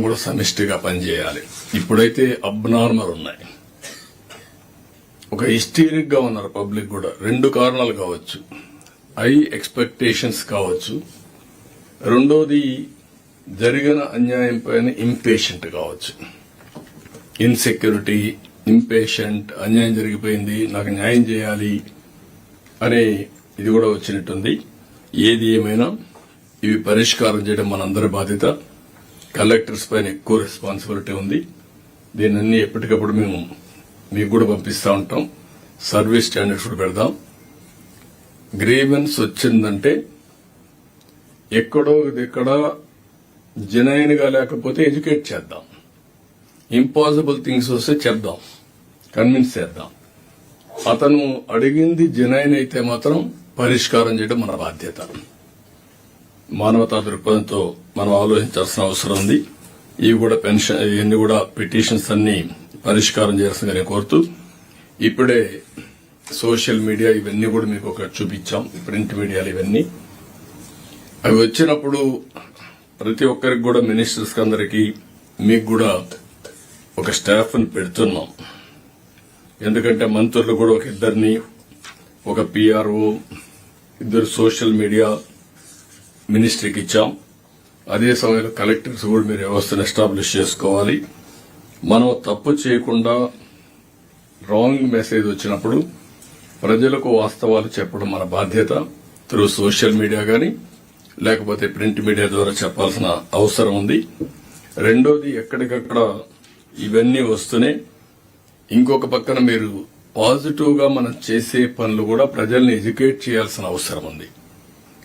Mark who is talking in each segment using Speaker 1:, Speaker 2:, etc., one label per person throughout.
Speaker 1: కూడా సమిష్టిగా పనిచేయాలి. ఇప్పుడైతే అబ్నార్మల్ ఉన్నాయి. ఒక హిస్టీరిక్ గా ఉన్నారు పబ్లిక్ కూడా. రెండు కారణాలు కావచ్చు. హై ఎక్స్పెక్టేషన్స్ కావచ్చు. రెండోది జరిగిన అన్యాయం పైన ఇంపేషెంట్ కావచ్చు. ఇన్సెక్యూరిటీ, ఇంపేషెంట్, అన్యాయం జరిగిపోయింది, నాకు న్యాయం చేయాలి అనే ఇది కూడా వచ్చినట్టుంది. ఏది ఏమైనా ఇవి పరిష్కారం చేయడం మనందరి బాధ్యత. కలెక్టర్స్ పైన ఎక్కువ రెస్పాన్సిబిలిటీ ఉంది. దీన్ని ఎప్పటికప్పుడు మేము మీకు కూడా పంపిస్తూ ఉంటాం. సర్వీస్ స్టాండర్డ్స్ కూడా పెడదాం. గ్రీవెన్స్ వచ్చిందంటే ఎక్కడో ఎక్కడ జెన్యూన్ గా లేకపోతే ఎడ్యుకేట్ చేద్దాం. ఇంపాసిబుల్ థింగ్స్ వస్తే చెప్దాం, కన్విన్స్ చేద్దాం. అతను అడిగింది జెన్యూన్ అయితే మాత్రం పరిష్కారం చేయడం మన బాధ్యత. మానవతా దృక్పథంతో మనం ఆలోచించాల్సిన అవసరం ఉంది. ఇవి కూడా ఇవన్నీ కూడా పిటిషన్స్ అన్ని పరిష్కారం చేయాల్సిందిగా నేను కోరుతూ, ఇప్పుడే సోషల్ మీడియా ఇవన్నీ కూడా మీకు ఒక చూపించాం. ప్రింట్ మీడియాలు ఇవన్నీ అవి వచ్చినప్పుడు ప్రతి ఒక్కరికి కూడా మినిస్టర్స్ అందరికి మీకు కూడా ఒక స్టాఫ్ ని పెడుతున్నాం. ఎందుకంటే మంత్రులు కూడా ఒక ఇద్దరిని, ఒక పిఆర్ఓ, ఇద్దరు సోషల్ మీడియా మినిస్ట్రీకి ఇచ్చాం. అదే సమయంలో కలెక్టర్స్ కూడా మీరు వ్యవస్థను ఎస్టాబ్లిష్ చేసుకోవాలి. మనం తప్పు చేయకుండా రాంగ్ మెసేజ్ వచ్చినప్పుడు ప్రజలకు వాస్తవాలు చెప్పడం మన బాధ్యత. త్రూ సోషల్ మీడియా గాని లేకపోతే ప్రింట్ మీడియా ద్వారా చెప్పాల్సిన అవసరం ఉంది. రెండోది, ఎక్కడికక్కడ ఇవన్నీ వస్తూనే ఇంకొక పక్కన మీరు పాజిటివ్ గా మనం చేసే పనులు కూడా ప్రజల్ని ఎడ్యుకేట్ చేయాల్సిన అవసరం ఉంది.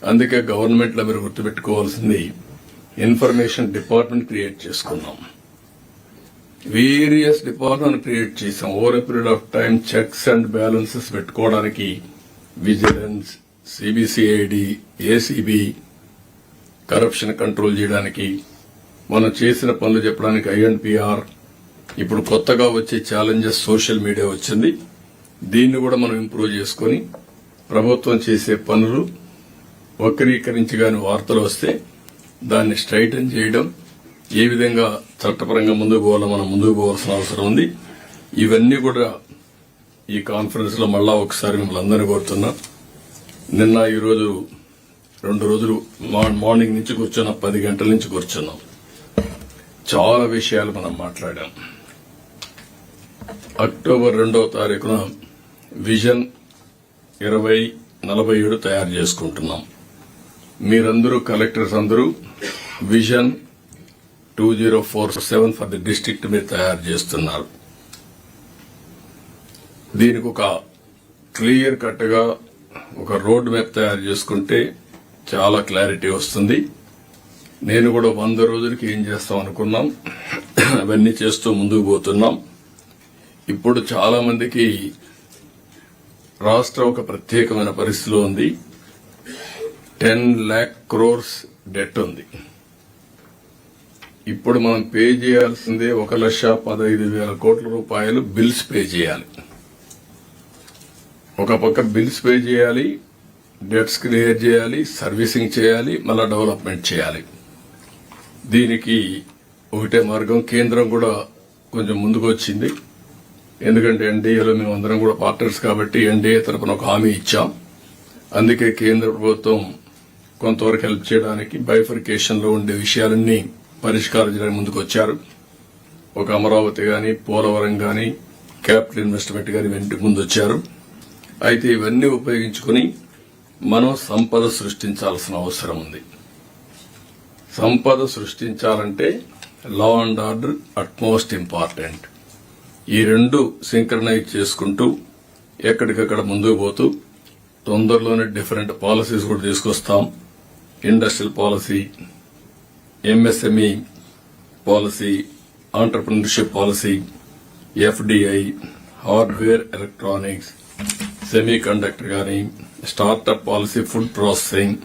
Speaker 1: అందుకే గవర్నమెంట్ లో మీరు గుర్తుపెట్టుకోవాల్సింది, ఇన్ఫర్మేషన్ డిపార్ట్మెంట్ క్రియేట్ చేసుకున్నాం. వేరియస్ డిపార్ట్మెంట్ క్రియేట్ చేసాం. Over a period of time checks and balances పెట్టుకోవడానికి vigilance, CBCID, ACB, corruption control చేయడానికి, మనం చేసిన పనులు చెప్పడానికి ఐఎన్పిఆర్. ఇప్పుడు కొత్తగా వచ్చే ఛాలెంజెస్ సోషల్ మీడియా వచ్చింది. దీన్ని కూడా మనం ఇంప్రూవ్ చేసుకుని ప్రభుత్వం చేసే పనులు వక్రీకరించి గాని వార్తలు వస్తే దాన్ని స్ట్రైటన్ చేయడం, ఏ విధంగా చట్టపరంగా ముందుకు పోవాలో మనం ముందుకు పోవాల్సిన అవసరం ఉంది. ఇవన్నీ కూడా ఈ కాన్ఫరెన్స్ లో మళ్ళా ఒకసారి మిమ్మల్ని అందరినీ కోరుతున్నా. నిన్న ఈరోజు 2 రోజులు మార్నింగ్ నుంచి కూర్చున్నాం, 10 గంటల నుంచి కూర్చున్నాం. చాలా విషయాలు మనం మాట్లాడాం. అక్టోబర్ 2వ తారీఖున విజన్ 2047 తయారు చేసుకుంటున్నాం. మీరందరూ కలెక్టర్స్ అందరూ విజన్ 2047 ఫర్ ది డిస్ట్రిక్ట్ మీరు తయారు చేస్తున్నారు. దీనికి ఒక క్లియర్ కట్ గా ఒక రోడ్ మ్యాప్ తయారు చేసుకుంటే చాలా క్లారిటీ వస్తుంది. నేను కూడా 100 రోజులకి ఏం చేస్తాం అనుకున్నాం, అవన్నీ చేస్తూ ముందుకు పోతున్నాం. ఇప్పుడు చాలా మందికి రాష్ట్రం ఒక ప్రత్యేకమైన పరిస్థితిలో ఉంది. 10 lakh crores డెట్ ఉంది. ఇప్పుడు మనం పే చేయాల్సిందే 1,15,000 కోట్ల రూపాయలు బిల్స్ పే చేయాలి. ఒక పక్క బిల్స్ పే చేయాలి, డెట్స్ క్లియర్ చేయాలి, సర్వీసింగ్ చేయాలి, మళ్ళా డెవలప్మెంట్ చేయాలి. దీనికి ఒకటే మార్గం. కేంద్రం కూడా కొంచెం ముందుకు వచ్చింది. ఎందుకంటే ఎన్డీఏలో మేము అందరం కూడా పార్ట్నర్స్ కాబట్టి ఎన్డీఏ తరఫున ఒక హామీ ఇచ్చాం. అందుకే కేంద్ర ప్రభుత్వం కొంతవరకు హెల్ప్ చేయడానికి బైఫర్కేషన్ లో ఉండే విషయాలన్నీ పరిష్కారం చేయడానికి ముందుకు వచ్చారు. ఒక అమరావతి గాని, పోలవరం గాని, క్యాపిటల్ ఇన్వెస్ట్మెంట్ గాని వెంట ముందు వచ్చారు. అయితే ఇవన్నీ ఉపయోగించుకుని మనం సంపద సృష్టించాల్సిన అవసరం ఉంది. సంపద సృష్టించాలంటే law and order utmost important. ఈ రెండు సింక్రనైజ్ చేసుకుంటూ ఎక్కడికక్కడ ముందుకు పోతూ తొందరలోనే డిఫరెంట్ పాలసీస్ కూడా తీసుకొస్తాం. Industrial policy, MSME policy, entrepreneurship policy, FDI, hardware, electronics, semiconductor గాని, startup policy, food processing,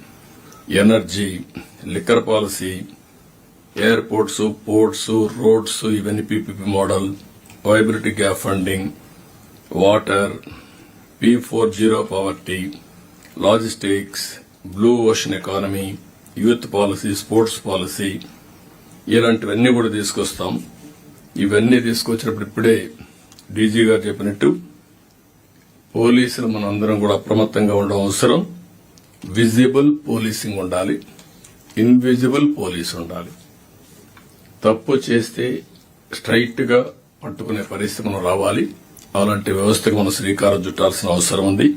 Speaker 1: energy, liquor policy, airports, ports, roads, ఇవన్నీ PPP model, viability gap funding, water, P40 poverty, logistics, blue ocean economy, youth policy, sports policy, ఇలాంటివన్నీ కూడా తీసుకొస్తాం. ఇవన్నీ తీసుకొచ్చినప్పుడు ఇప్పుడే DG గారు చెప్పినట్టు పోలీసులు మనం అందరం కూడా అప్రమత్తంగా ఉండడం అవసరం. విజిబుల్ పోలీసింగ్ ఉండాలి, ఇన్విజిబుల్ పోలీస్ ఉండాలి. తప్పు చేస్తే స్ట్రైట్ గా పట్టుకునే పరిస్థితి మనం రావాలి. అలాంటి వ్యవస్థకు మనం శ్రీకారం చుట్టాల్సిన అవసరం ఉంది.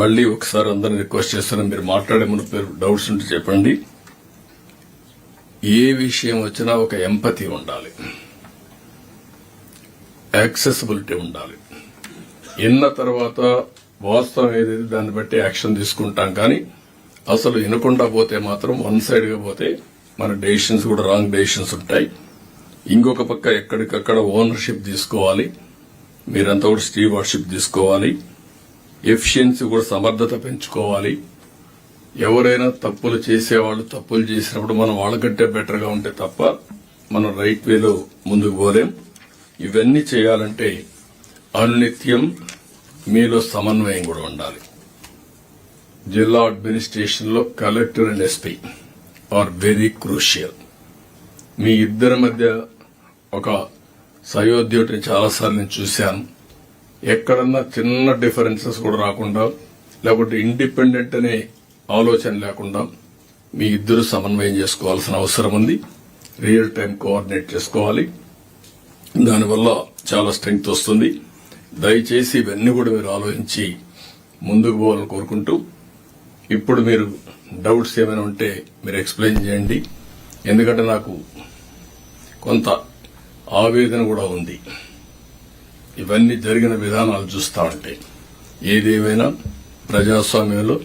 Speaker 1: మళ్లీ ఒకసారి అందరిని రిక్వెస్ట్ చేస్తున్నాను, మీరు మాట్లాడే ముందు డౌట్స్ ఉంటే చెప్పండి. ఏ విషయం వచ్చినా ఒక ఎంపతి ఉండాలి, యాక్సెసిబిలిటీ ఉండాలి. విన్న తర్వాత వాస్తవం ఏదైతే దాన్ని బట్టి యాక్షన్ తీసుకుంటాం. కానీ అసలు వినకుండా పోతే మాత్రం వన్ సైడ్ గా పోతే మన డెసిషన్స్ కూడా రాంగ్ డెసిషన్స్ ఉంటాయి. ఇంకొక పక్క ఎక్కడికక్కడ ఓనర్షిప్ తీసుకోవాలి, మీరంతా కూడా స్టీవార్డ్షిప్ తీసుకోవాలి. ఎఫిషియన్సీ కూడా సమర్థత పెంచుకోవాలి. ఎవరైనా తప్పులు చేసేవాళ్ళు తప్పులు చేసినప్పుడు మనం వాళ్ళకంటే బెటర్ గా ఉంటే తప్ప మనం రైట్ వేలో ముందుకు పోలేం. ఇవన్నీ చేయాలంటే అనునిత్యం మీలో సమన్వయం కూడా ఉండాలి. జిల్లా అడ్మినిస్ట్రేషన్ లో collector and SP are very crucial. మీ ఇద్దరి మధ్య ఒక సయోధ్యుడిని చాలాసార్లు నేను చూశాను. ఎక్కడన్నా చిన్న డిఫరెన్సెస్ కూడా రాకుండా, లేకపోతే ఇండిపెండెంట్ అనే ఆలోచన లేకుండా మీ ఇద్దరు సమన్వయం చేసుకోవాల్సిన అవసరం ఉంది. రియల్ టైం కోఆర్డినేట్ చేసుకోవాలి. దానివల్ల చాలా స్ట్రెంగ్త్ వస్తుంది. దయచేసి ఇవన్నీ కూడా మీరు ఆలోచించి ముందుకు పోవాలని కోరుకుంటూ, ఇప్పుడు మీరు డౌట్స్ ఏమైనా ఉంటే మీరు ఎక్స్ప్లెయిన్ చేయండి. ఎందుకంటే నాకు కొంత ఆవేదన కూడా ఉంది. ఇవన్నీ జరిగిన విధానాలు చూస్తా ఉంటే ఏదేమైనా ప్రజాస్వామ్యంలో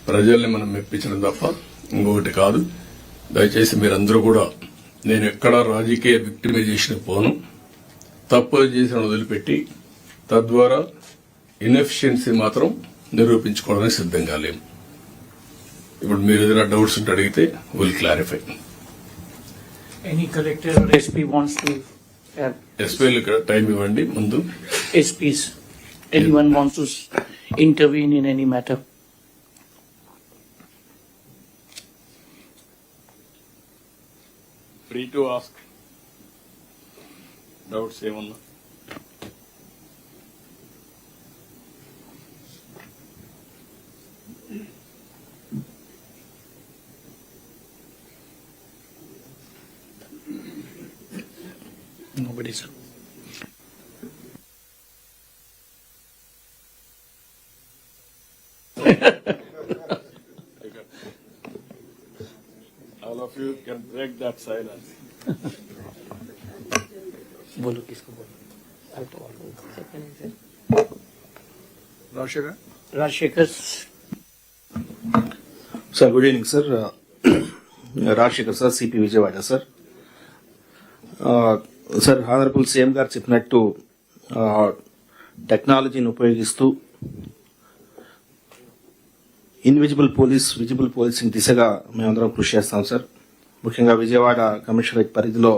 Speaker 1: ప్రజల్ని మనం మెప్పించడం తప్ప ఇంకొకటి కాదు. దయచేసి మీరందరూ కూడా, నేను ఎక్కడా రాజకీయ విక్టిమైజేషన్ పోను. తప్పులు చేసిన వదిలిపెట్టి తద్వారా ఇన్ఎఫిషియన్సీ మాత్రం నిరూపించుకోవడానికి సిద్ధంగా లేము. ఇప్పుడు మీరు ఏదైనా డౌట్స్ ఉంటే అడిగితే will clarify.
Speaker 2: Any collector or SP wants to have
Speaker 1: ఎస్పీలు టైం ఇవ్వండి ముందు.
Speaker 2: SPs. Anyone wants to intervene in any matter?
Speaker 1: Free to ask doubts ఏమన్నా.
Speaker 2: Nobody, sir.
Speaker 1: All of you can break that silence.
Speaker 2: बोलो किसको बोलो. Rajshekhar.
Speaker 3: Sir, good evening, sir. Rajshekhar, sir, CP Vijayawada, sir. Sir, honourable CM గారు చెప్పినట్టు టెక్నాలజీని ఉపయోగిస్తూ invisible police, visible policing దిశగా మేమందరం కృషి చేస్తాం సార్. ముఖ్యంగా విజయవాడ కమిషనరేట్ పరిధిలో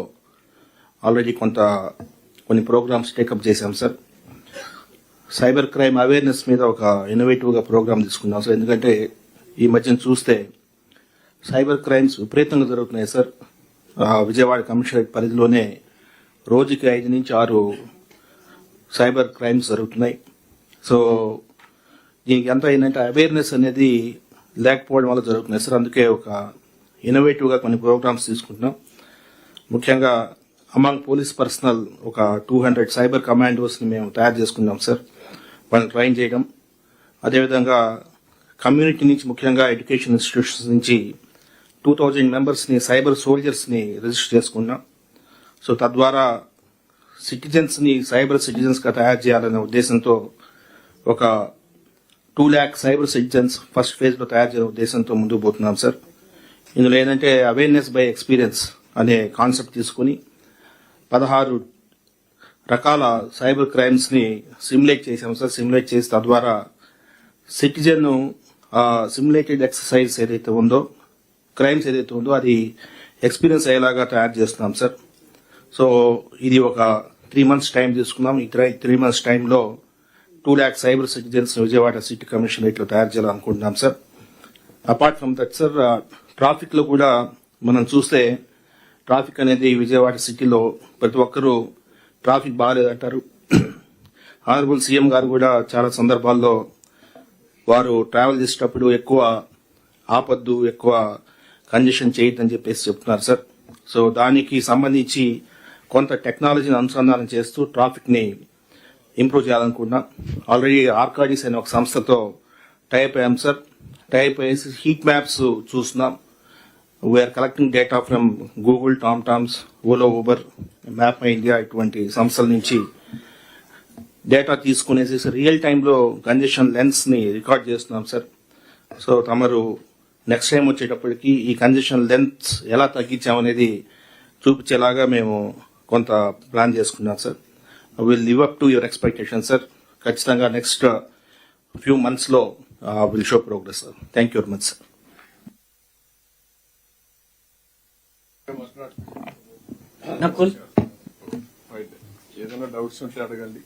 Speaker 3: ఆల్రెడీ కొన్ని ప్రోగ్రామ్స్ టేకప్ చేశాం సార్. సైబర్ క్రైమ్ అవేర్నెస్ మీద ఒక ఇన్నోవేటివ్గా ప్రోగ్రామ్ తీసుకున్నాం సార్. ఎందుకంటే ఈ మధ్యన చూస్తే సైబర్ క్రైమ్స్ విపరీతంగా జరుగుతున్నాయి సార్. విజయవాడ కమిషనరేట్ పరిధిలోనే రోజుకి 5 నుంచి 6 సైబర్ క్రైమ్స్ జరుగుతున్నాయి. సో దీనికి ఎంత ఏంటంటే అవేర్నెస్ అనేది లేకపోవడం వల్ల జరుగుతున్నాయి సార్. అందుకే ఒక ఇన్నోవేటివ్గా కొన్ని ప్రోగ్రామ్స్ తీసుకుంటున్నాం. ముఖ్యంగా అమాంగ్ పోలీస్ పర్సనల్ ఒక 200 సైబర్ కమాండోస్ని మేము తయారు చేసుకున్నాం సార్, వాళ్ళని ట్రైన్ చేయడం. అదేవిధంగా కమ్యూనిటీ నుంచి, ముఖ్యంగా ఎడ్యుకేషన్ ఇన్స్టిట్యూషన్స్ నుంచి 2000 మెంబర్స్ని, సైబర్ సోల్జర్స్ని రిజిస్టర్ చేసుకున్నాం. సో తద్వారా సిటిజన్స్ని సైబర్ సిటిజన్స్గా తయారు చేయాలనే ఉద్దేశంతో ఒక 2 lakh సైబర్ సిటిజన్స్ ఫస్ట్ ఫేజ్లో తయారు చేయాలనే ఉద్దేశంతో ముందుకు పోతున్నాం సార్. ఇందులో ఏంటంటే అవేర్నెస్ బై ఎక్స్పీరియన్స్ అనే కాన్సెప్ట్ తీసుకుని 16 రకాల సైబర్ క్రైమ్స్ని సిమ్యులేట్ చేశాం సార్. సిమ్యులేట్ చేసి తద్వారా సిటిజన్ సిమ్యులేటెడ్ ఎక్సర్సైజ్ ఏదైతే ఉందో, క్రైమ్స్ ఏదైతే ఉందో అది ఎక్స్పీరియన్స్ అయ్యేలాగా తయారు చేస్తున్నాం సార్. సో ఇది ఒక 3 months టైం తీసుకున్నాం. ఈ 3 months టైంలో 2 lakh cyber citizens Vijayawada city కమిషనరేట్లో తయారు చేయాలనుకుంటున్నాం sir. Apart from that sir, traffic లో కూడా మనం చూస్తే ట్రాఫిక్ అనేది విజయవాడ సిటీలో ప్రతి ఒక్కరూ ట్రాఫిక్ బాగాలేదంటారు. ఆనరబుల్ సీఎం గారు కూడా చాలా సందర్భాల్లో వారు ట్రావెల్ చేసేటప్పుడు ఎక్కువ ఆపద్దు, ఎక్కువ కంజెషన్ చేయొద్దని చెప్పేసి చెప్తున్నారు సార్. సో దానికి సంబంధించి కొంత టెక్నాలజీని అనుసంధానం చేస్తూ ట్రాఫిక్ ని ఇంప్రూవ్ చేయాలనుకుంటున్నాం. ఆల్రెడీ ఆర్కాడిస్ అనే ఒక సంస్థతో టైప్ అయ్యాం సార్. టైప్ అయ్యేసి హీట్ మ్యాప్స్ చూస్తున్నాం. We're collecting data from Google, Toms, Ola, Uber, MapmyIndia ఇటువంటి సంస్థల నుంచి డేటా తీసుకునేసి రియల్ టైంలో కంజెషన్ లెన్స్ ని రికార్డ్ చేస్తున్నాం సార్. సో తమరు నెక్స్ట్ టైం వచ్చేటప్పటికి ఈ కంజెషన్ లెన్స్ ఎలా తగ్గించామనేది చూపించేలాగా మేము కొంత ప్లాన్ చేసుకున్నాం sir. Will live up to your expectation sir. ఖచ్చితంగా నెక్స్ట్ ఫ్యూ మంత్స్ లో will show progress sir. Thank you very much sir.
Speaker 2: Nakul?
Speaker 1: ఏదైనా డౌట్స్ ఉంటే అడగండి.